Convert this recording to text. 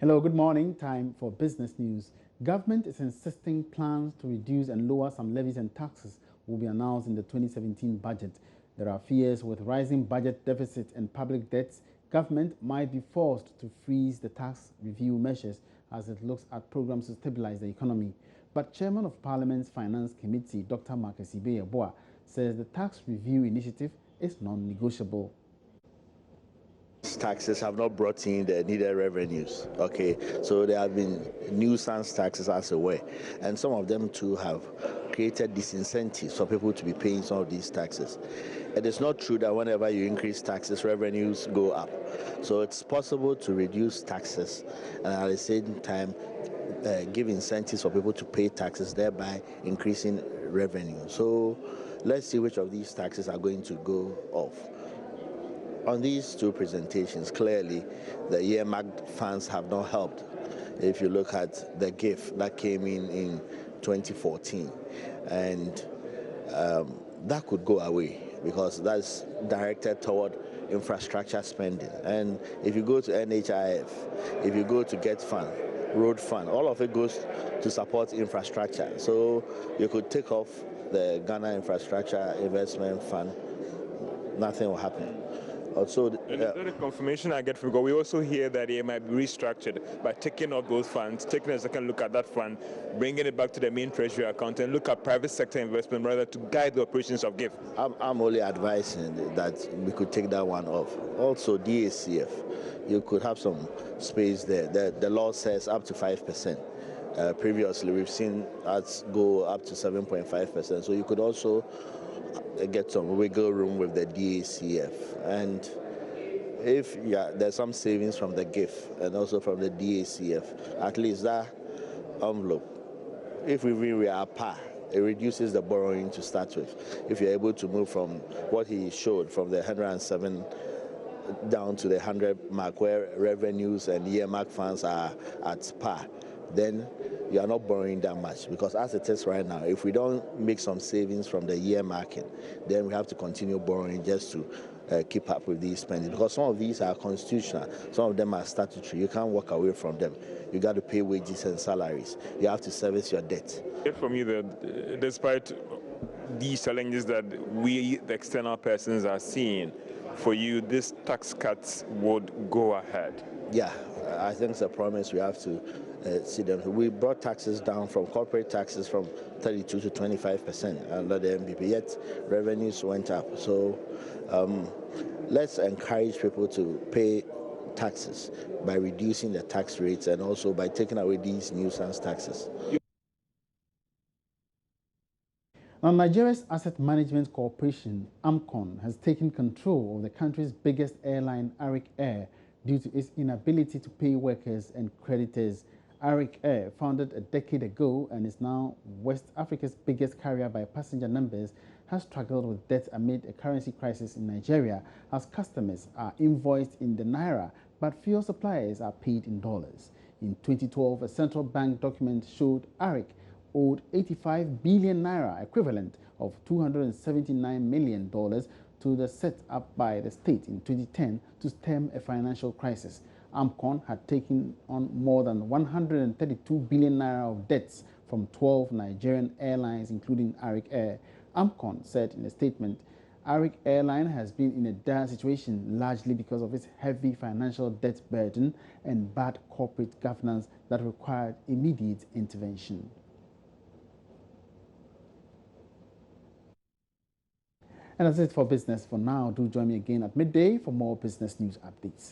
Hello, good morning. Time for business news. Government is insisting plans to reduce and lower some levies and taxes will be announced in the 2017 budget. There are fears with rising budget deficit and public debts, government might be forced to freeze the tax review measures as it looks at programs to stabilize the economy. But Chairman of Parliament's Finance Committee, Dr. Marcus Ibeyeboa, says the tax review initiative is non-negotiable. Taxes have not brought in the needed revenues. Okay, so there have been nuisance taxes as a way, and some of them too have created disincentives for people to be paying some of these taxes. It is not true that whenever you increase taxes, revenues go up. So it's possible to reduce taxes and at the same time give incentives for people to pay taxes, thereby increasing revenue. So let's see which of these taxes are going to go off. On these two presentations, clearly the earmarked funds have not helped. If you look at the gift that came in 2014, and that could go away because that's directed toward infrastructure spending. And if you go to NHIF, if you go to Get Fund, Road Fund, all of it goes to support infrastructure. So you could take off the Ghana Infrastructure Investment Fund, nothing will happen. Also, is that a confirmation I get from God? We also hear that it might be restructured by taking off those funds, taking a second look at that fund, bringing it back to the main treasury account, and look at private sector investment rather to guide the operations of GIF. I'm only advising that we could take that one off. Also, DACF, you could have some space there. The law says up to 5%. Previously, we've seen us go up to 7.5%. So you could also get some wiggle room with the DACF. And if there's some savings from the GIF and also from the DACF, at least that envelope, if we are par, it reduces the borrowing to start with. If you're able to move from what he showed, from the 107 down to the 100 mark, where revenues and earmark funds are at par, then you are not borrowing that much, because as it is right now, if we don't make some savings from the earmarking, then we have to continue borrowing just to keep up with these spending, because some of these are constitutional, some of them are statutory. You can't walk away from them. You got to pay wages and salaries. You have to service your debt. From you that despite these challenges that we, the external persons, are seeing, for you, these tax cuts would go ahead? Yeah, I think it's a promise we have to see them. We brought taxes down from corporate taxes from 32 to 25% under the MPP, yet revenues went up. So let's encourage people to pay taxes by reducing the tax rates and also by taking away these nuisance taxes. Now, Nigeria's Asset Management Corporation, AMCON, has taken control of the country's biggest airline, Arik Air, due to its inability to pay workers and creditors. Arik Air, founded a decade ago and is now West Africa's biggest carrier by passenger numbers, has struggled with debt amid a currency crisis in Nigeria, as customers are invoiced in the naira, but fuel suppliers are paid in dollars. In 2012, a central bank document showed Arik owed 85 billion naira, equivalent of $279 million, to the set up by the state in 2010 to stem a financial crisis. AMCON had taken on more than 132 billion naira of debts from 12 Nigerian airlines, including Arik Air. AMCON said in a statement, Arik Airline has been in a dire situation largely because of its heavy financial debt burden and bad corporate governance that required immediate intervention. And that's it for business for now. Do join me again at midday for more business news updates.